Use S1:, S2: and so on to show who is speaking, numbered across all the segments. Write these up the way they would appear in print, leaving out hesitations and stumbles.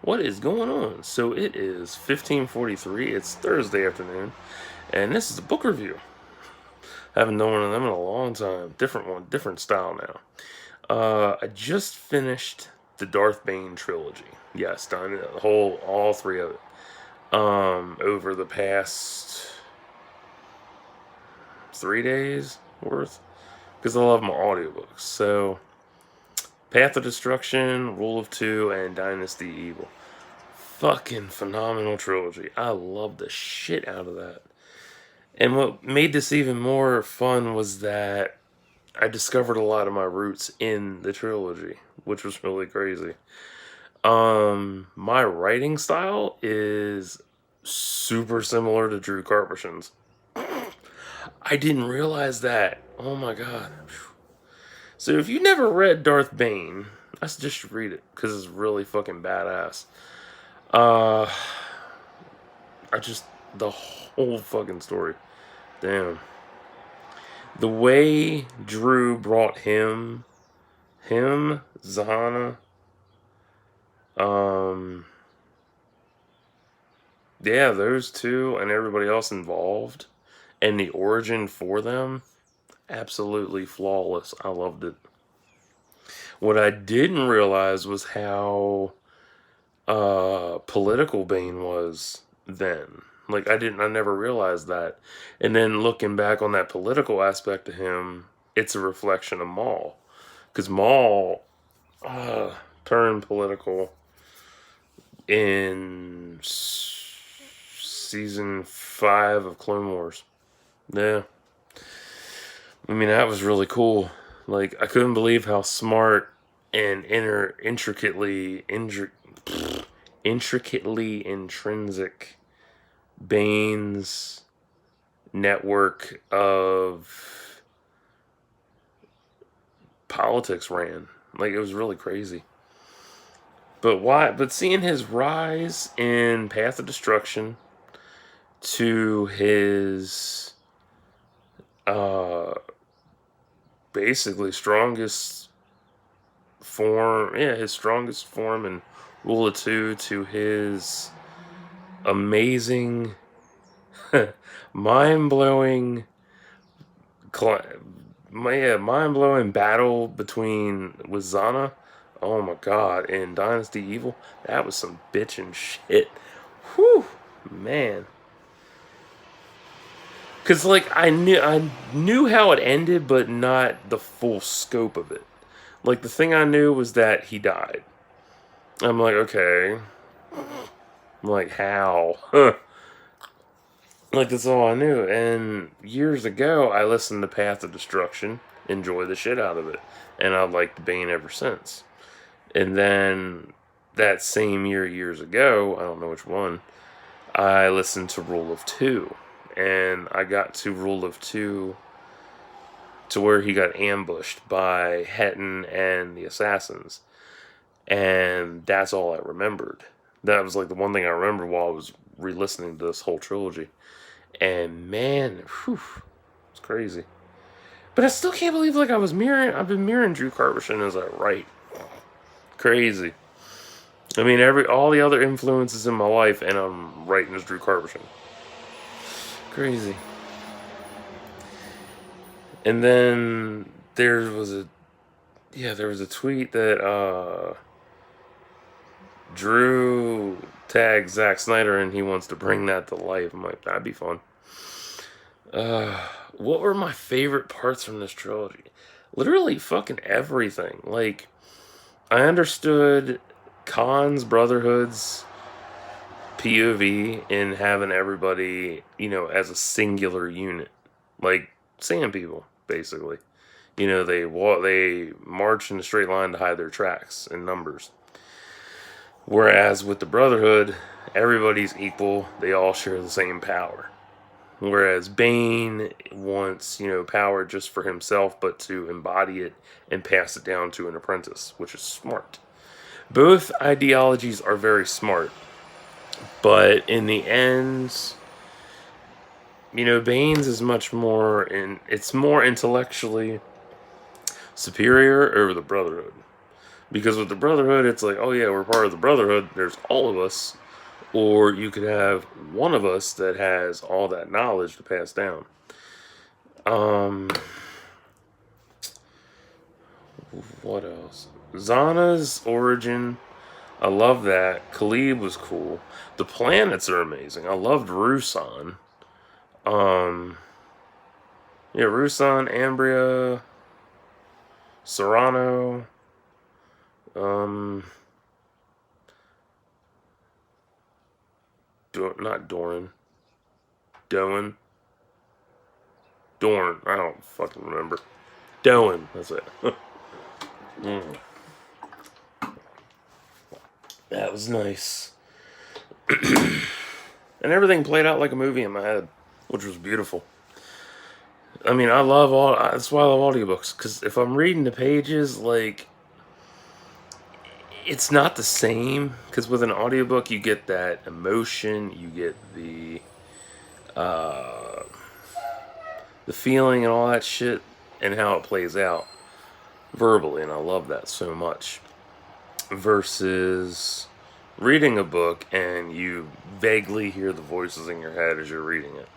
S1: What is going on? So it is 15:43. It's Thursday afternoon, and this is a book review. Haven't done one of them in a long time. Different one, different style now. I just finished the Darth Bane Trilogy. Yes, done the whole, all three of it. Over the past 3 days worth, because I love my audiobooks. So, Path of Destruction, Rule of Two, and Dynasty Evil. Fucking phenomenal trilogy. I love the shit out of that. And what made this even more fun was that I discovered a lot of my roots in the trilogy, which was really crazy. My writing style is super similar to Drew Karpyshyn's. I didn't realize that. Oh my god. So if you never read Darth Bane, I suggest you read it because it's really fucking badass. Uh, I just the whole fucking story. Damn. The way Drew brought Zahana, yeah, those two and everybody else involved, and the origin for them, absolutely flawless. I loved it. What I didn't realize was how political Bane was then. Like I never realized that. And then looking back on that political aspect of him, it's a reflection of Maul, because Maul turned political in season 5 of Clone Wars. Yeah, I mean that was really cool. Like I couldn't believe how smart and intricately intrinsic Bane's network of politics ran. Like it was really crazy. But why? But seeing his rise in Path of Destruction to his uh basically strongest form, yeah, his strongest form in Rule of Two, to his amazing, mind blowing mind blowing battle between with Zana. Oh my god! In Dynasty Evil, that was some bitchin' shit. Whew, man. Cause like I knew how it ended, but not the full scope of it. Like the thing I knew was that he died. I'm like, okay. I'm like, how? Huh. Like that's all I knew. And years ago, I listened to Path of Destruction, enjoyed the shit out of it, and I've liked Bane ever since. And then that same year, years ago, I don't know which one, I listened to Rule of Two, and I got to Rule of Two to where he got ambushed by Hetton and the assassins, and that's all I remembered. That was like the one thing I remember while I was re-listening to this whole trilogy. And man, whew, it's crazy. But I still can't believe like I've been mirroring Drew Karpyshyn as I write. Crazy. I mean, all the other influences in my life, and I'm writing as Drew Karpyshyn. Crazy. And then there was a tweet that Drew tagged Zack Snyder and he wants to bring that to life. I'm like, that'd be fun. What were my favorite parts from this trilogy? Literally fucking everything. Like, I understood Khan's Brotherhood's POV in having everybody, as a singular unit. Like, sand people, basically. They march in a straight line to hide their tracks in numbers. Whereas with the Brotherhood, everybody's equal. They all share the same power. Whereas Bane wants, power just for himself, but to embody it and pass it down to an apprentice, which is smart. Both ideologies are very smart, but in the end, Bane's is much more, it's more intellectually superior over the Brotherhood. Because with the Brotherhood, it's like, oh yeah, we're part of the Brotherhood. There's all of us. Or you could have one of us that has all that knowledge to pass down. What else? Zana's origin. I love that. Khalib was cool. The planets are amazing. I loved Rusan. Yeah, Rusan, Ambria, Serrano. Not Doran. Doan. Dorn. I don't fucking remember. Doan. That's it. That was nice. And everything played out like a movie in my head, which was beautiful. I mean, I love all. That's why I love audiobooks. Because if I'm reading the pages, like, it's not the same. Because with an audiobook, you get that emotion, you get the feeling and all that shit, and how it plays out verbally, and I love that so much. Versus reading a book and you vaguely hear the voices in your head as you're reading it.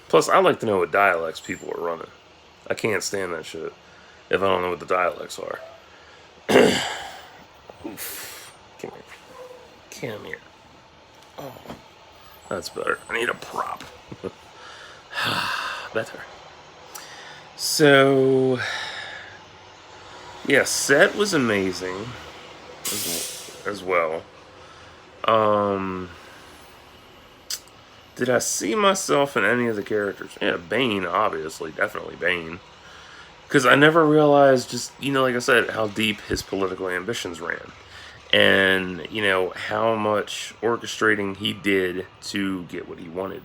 S1: Plus, I like to know what dialects people are running. I can't stand that shit if I don't know what the dialects are. Oof. Come here. Come here. Oh, that's better. I need a prop. Better. So, yeah, set was amazing as well. Did I see myself in any of the characters? Yeah, Bane, obviously, definitely Bane. Because I never realized just, like I said, how deep his political ambitions ran. And, how much orchestrating he did to get what he wanted.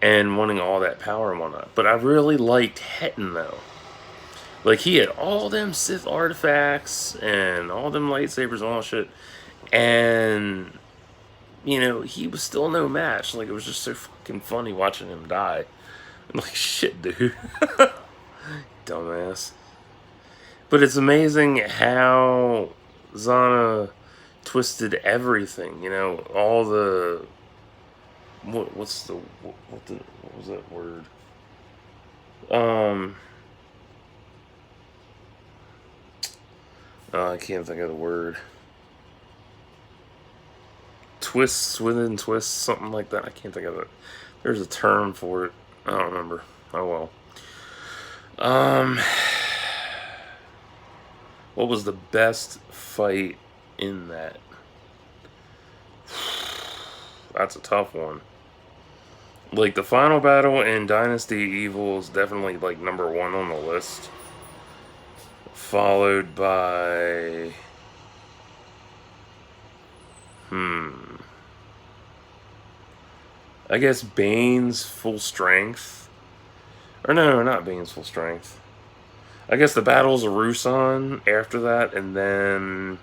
S1: And wanting all that power and whatnot. But I really liked Hetton, though. Like, he had all them Sith artifacts and all them lightsabers and all that shit. And, he was still no match. Like, it was just so fucking funny watching him die. I'm like, shit, dude. Dumbass. But it's amazing how Zana twisted everything. All the... What was that word? I can't think of the word. Twists within twists, something like that. I can't think of it. There's a term for it. I don't remember. Oh well. What was the best fight in that? That's a tough one. Like, the final battle in Dynasty Evil is definitely, like, number one on the list. Followed by... I guess Bane's full strength. Or no, not Bane's full strength. I guess the battles of Rusan after that, and then...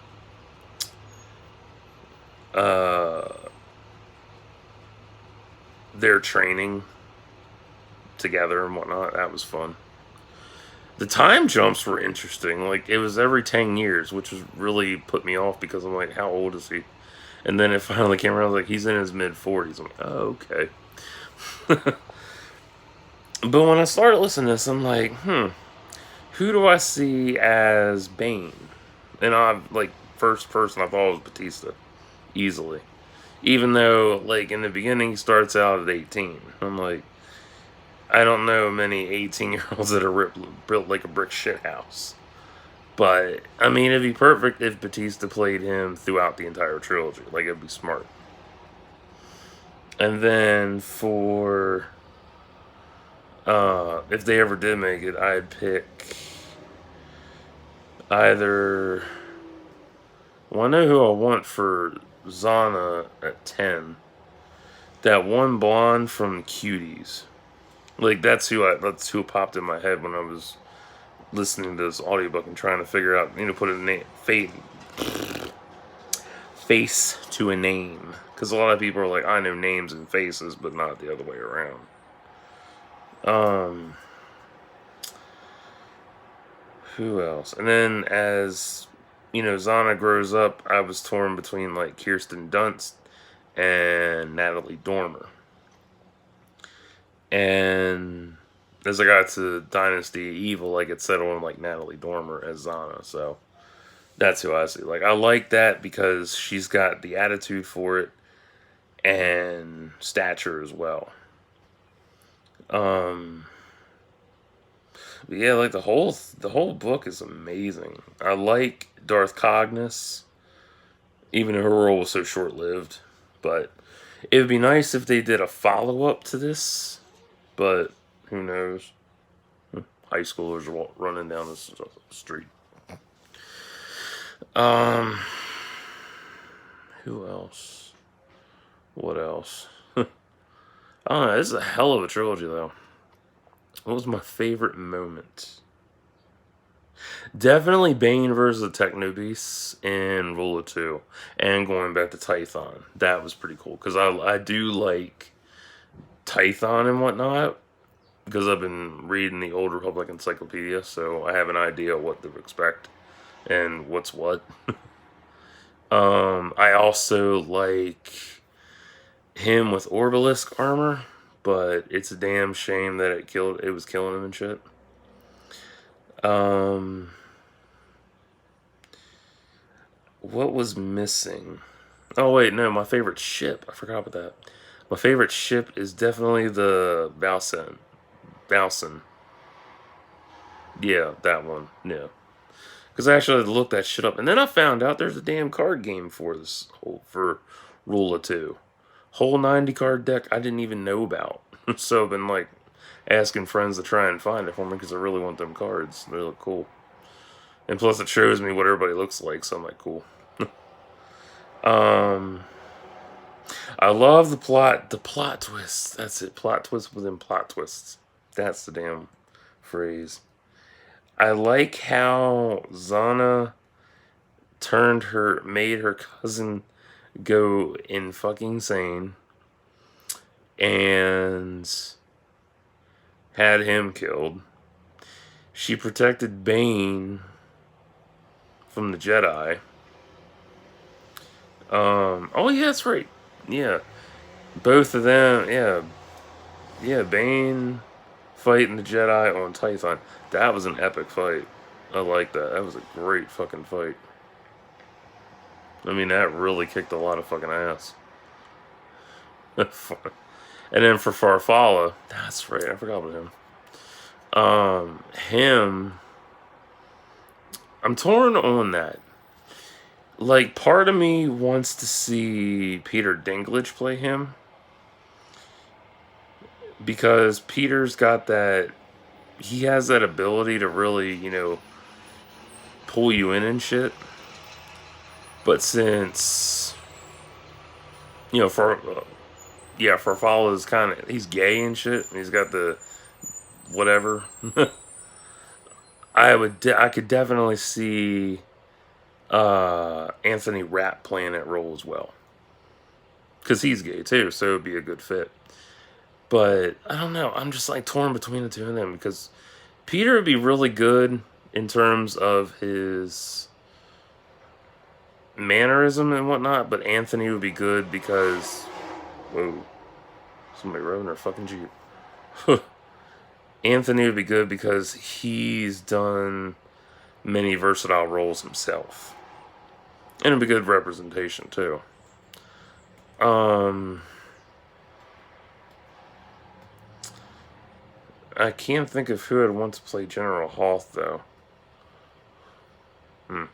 S1: their training together and whatnot. That was fun. The time jumps were interesting. Like, it was every 10 years, which was really put me off because I'm like, how old is he? And then it finally came around, I was like, he's in his mid-40s. I'm like, oh, okay. But when I started listening to this, I'm like, who do I see as Bane? And first person I thought was Batista. Easily. Even though, like, in the beginning, he starts out at 18. I'm like, I don't know many 18-year-olds that are built like a brick shit house. But, I mean, it'd be perfect if Batista played him throughout the entire trilogy. Like, it'd be smart. And then for... if they ever did make it, I'd pick... either... Well, I know who I want for Zana at 10. That one blonde from Cuties. Like, that's who popped in my head when I was listening to this audiobook and trying to figure out, put a name, face to a name. Because a lot of people are like, I know names and faces, but not the other way around. Who else? And then as Zana grows up, I was torn between like Kirsten Dunst and Natalie Dormer. And as I got to Dynasty Evil, like it settled on like Natalie Dormer as Zana. So that's who I see. Like I like that because she's got the attitude for it and stature as well. But yeah, like the whole book is amazing. I like Darth Cognis, even though her role was so short lived. But it would be nice if they did a follow up to this. But who knows? High schoolers running down the street. Who else? What else? I don't know. This is a hell of a trilogy, though. What was my favorite moment? Definitely Bane versus the Technobeasts in Rule of Two, and going back to Tython. That was pretty cool because I do like Tython and whatnot because I've been reading the Old Republic Encyclopedia, so I have an idea what to expect and what's what. I also like him with Orbalisk armor, but it's a damn shame that it was killing him and shit. What was missing? Oh wait, no, my favorite ship. I forgot about that. My favorite ship is definitely the Valsen. Valsen. Yeah, that one. Yeah. Because I actually looked that shit up, and then I found out there's a damn card game for for Rule of Two. Whole 90 card deck I didn't even know about. So I've been like asking friends to try and find it for me because I really want them cards. They look cool. And plus it shows me what everybody looks like, so I'm like, cool. I love the plot twists. That's it. Plot twists within plot twists. That's the damn phrase. I like how Zana made her cousin go in fucking sane and had him killed. She protected Bane from the Jedi. Oh yeah, that's right. Yeah, both of them. Yeah, Bane fighting the Jedi on Tython. That was an epic fight. I like that. That was a great fucking fight. I mean, that really kicked a lot of fucking ass. And then for Farfalla, that's right. I forgot about him. I'm torn on that. Like, part of me wants to see Peter Dinklage play him. Because Peter's got that... He has that ability to really, pull you in and shit. But since... Farfalla is kind of... He's gay and shit. And he's got the... Whatever. I could definitely see... Anthony Rapp playing that role as well. Because he's gay too, so it would be a good fit. But, I don't know, I'm just like torn between the two of them. Because Peter would be really good in terms of his mannerism and whatnot. But Anthony would be good because... Whoa. Somebody rode in their fucking Jeep. Anthony would be good because he's done many versatile roles himself. And it'd be good representation, too. I can't think of who I'd want to play General Hoth, though. I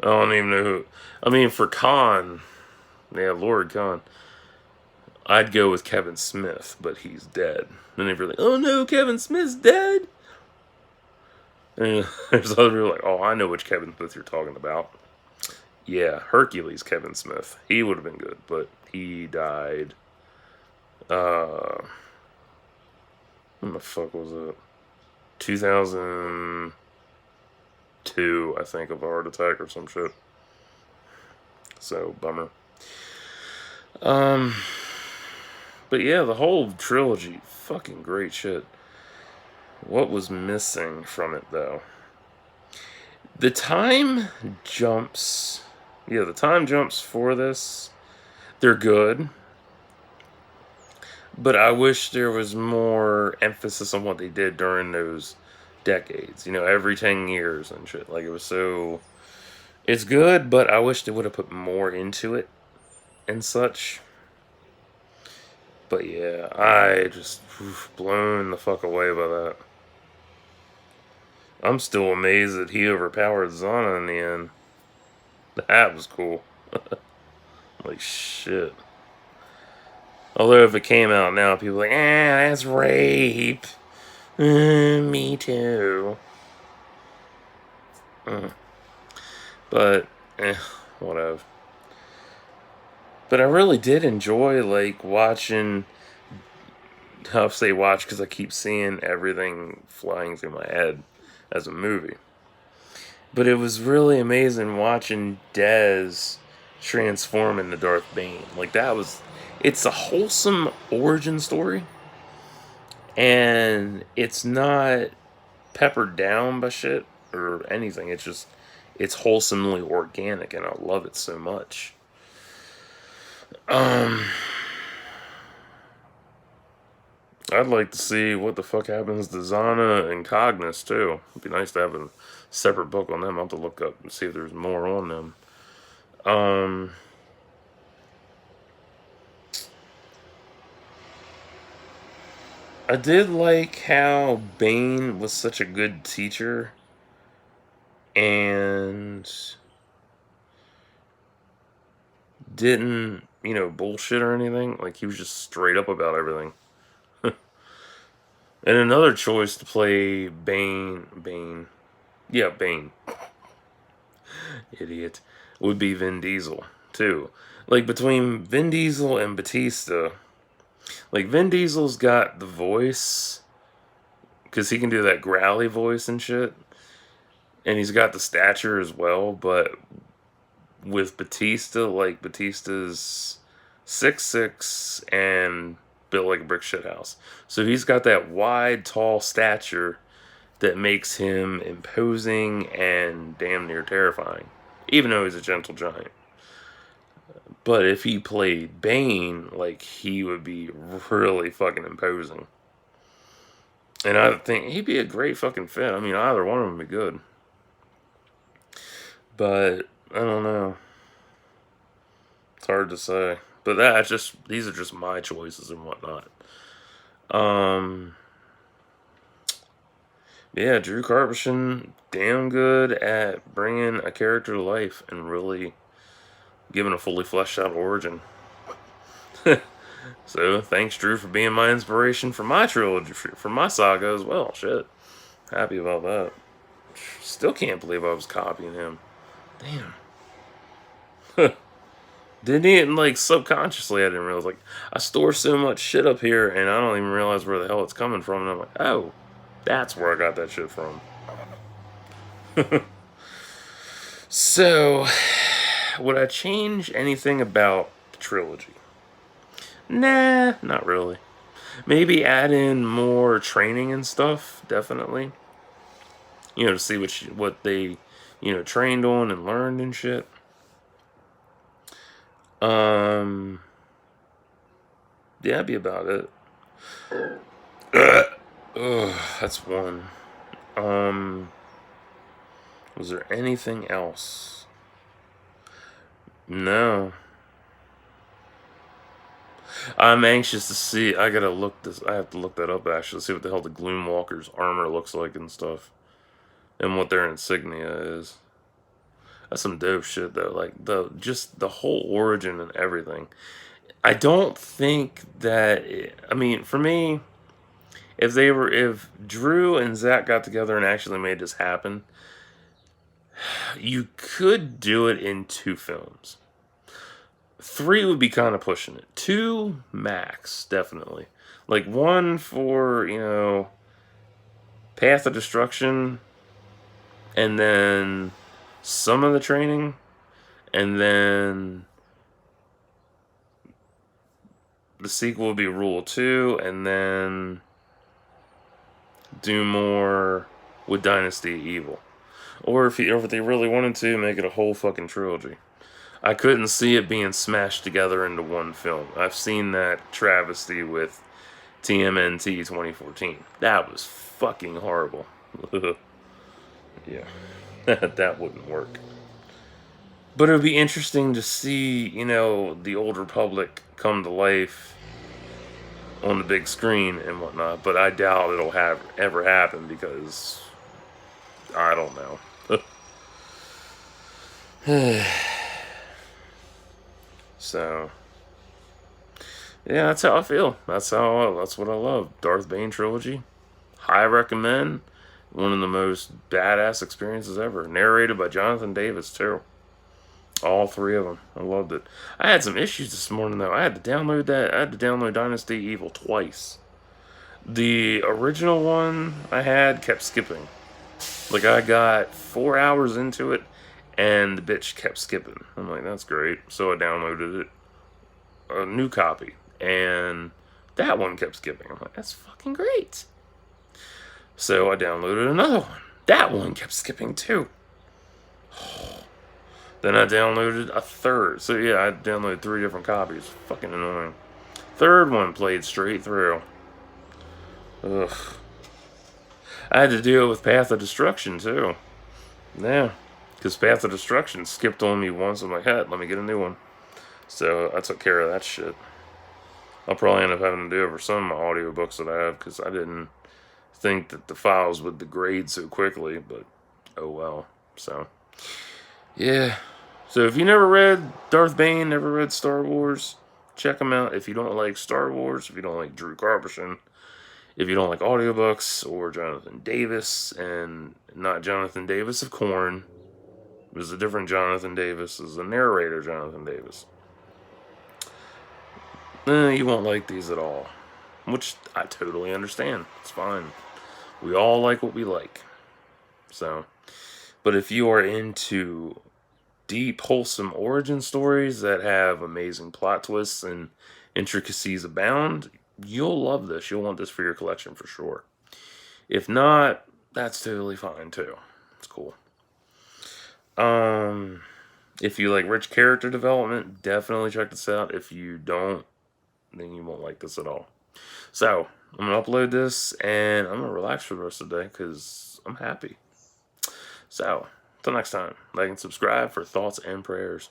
S1: don't even know who. I mean, for Khan, Lord Khan, I'd go with Kevin Smith, but he's dead. And they're like, oh no, Kevin Smith's dead? And there's other people like, oh, I know which Kevin Smith you're talking about. Yeah, Hercules Kevin Smith. He would have been good, but he died. When the fuck was it? 2002, I think, of a heart attack or some shit. So, bummer. But yeah, the whole trilogy, fucking great shit. What was missing from it, though? The time jumps. Yeah, the time jumps for this. They're good. But I wish there was more emphasis on what they did during those decades. Every 10 years and shit. Like, it was so. It's good, but I wish they would have put more into it and such. But yeah, I just blown the fuck away by that. I'm still amazed that he overpowered Zana in the end. That was cool. Like, shit. Although if it came out now, people are like, that's rape. Me too. But, whatever. But I really did enjoy, like, watching. I'll say watch because I keep seeing everything flying through my head as a movie. But it was really amazing watching Dez transform into Darth Bane. Like, it's a wholesome origin story. And it's not peppered down by shit or anything. It's wholesomely organic, and I love it so much. I'd like to see what the fuck happens to Zana and Cognis, too. It'd be nice to have a separate book on them. I'll have to look up and see if there's more on them. I did like how Bane was such a good teacher and didn't, bullshit or anything. Like, he was just straight up about everything. And another choice to play Bane. Yeah, Bane. Idiot. Would be Vin Diesel, too. Like, between Vin Diesel and Batista, like, Vin Diesel's got the voice, because he can do that growly voice and shit. And he's got the stature as well, but with Batista, like, Batista's 6'6" and built like a brick shithouse. So he's got that wide, tall stature that makes him imposing and damn near terrifying, even though he's a gentle giant. But if he played Bane, like, he would be really fucking imposing. And I think he'd be a great fucking fit. I mean, either one of them would be good. But, I don't know. It's hard to say. But these are just my choices and whatnot. Yeah, Drew Karpyshyn, damn good at bringing a character to life and really giving a fully fleshed out origin. So, thanks, Drew, for being my inspiration for my trilogy, for my saga as well. Shit. Happy about that. Still can't believe I was copying him. Damn. Didn't even, like, subconsciously, I didn't realize. Like, I store so much shit up here, and I don't even realize where the hell it's coming from. And I'm like, oh, that's where I got that shit from. So, would I change anything about the trilogy? Nah, not really. Maybe add in more training and stuff, definitely. To see what they, trained on and learned and shit. Yeah, that'd be about it. That's one. Was there anything else? No. I'm anxious to see. I have to look that up, actually, see what the hell the Gloomwalker's armor looks like and stuff. And what their insignia is. That's some dope shit, though. Like, just the whole origin and everything. I don't think that... I mean, for me, if Drew and Zach got together and actually made this happen, you could do it in 2 films. 3 would be kind of pushing it. 2 max, definitely. Like, 1 for, Path of Destruction, and then some of the training, and then the sequel would be Rule 2, and then do more with Dynasty Evil. Or if they really wanted to, make it a whole fucking trilogy. I couldn't see it being smashed together into one film. I've seen that travesty with TMNT 2014. That was fucking horrible. Yeah, that wouldn't work. But it would be interesting to see, the Old Republic come to life on the big screen and whatnot. But I doubt it'll ever happen because I don't know. So yeah, that's how I feel. That's what I love. Darth Bane Trilogy. High recommend. One of the most badass experiences ever. Narrated by Jonathan Davis too. All three of them. I loved it. I had some issues this morning though. I had to download that. I had to download Dynasty Evil twice. The original one I had kept skipping. Like I got 4 hours into it, and the bitch kept skipping. I'm like, that's great. So I downloaded it, a new copy, and that one kept skipping. I'm like, that's fucking great. So I downloaded another one. That one kept skipping too. Then I downloaded a third. So yeah, I downloaded 3 different copies. Fucking annoying. Third one played straight through. Ugh. I had to deal with Path of Destruction too. Yeah. Because Path of Destruction skipped on me once. I'm like, hey, let me get a new one. So I took care of that shit. I'll probably end up having to do it for some of my audiobooks that I have, because I didn't think that the files would degrade so quickly, but oh well. So yeah. So if you never read Darth Bane, never read Star Wars, check them out. If you don't like Star Wars, if you don't like Drew Carberson, if you don't like audiobooks or Jonathan Davis, and not Jonathan Davis of Korn, there's a different Jonathan Davis, is the narrator Jonathan Davis. You won't like these at all, which I totally understand. It's fine. We all like what we like. So, but if you are into deep, wholesome origin stories that have amazing plot twists and intricacies abound, you'll love this. You'll want this for your collection for sure. If not, that's totally fine too. It's cool. If you like rich character development, definitely check this out. If you don't, then you won't like this at all. So, I'm going to upload this, and I'm going to relax for the rest of the day, because I'm happy. So, until next time, like and subscribe for thoughts and prayers.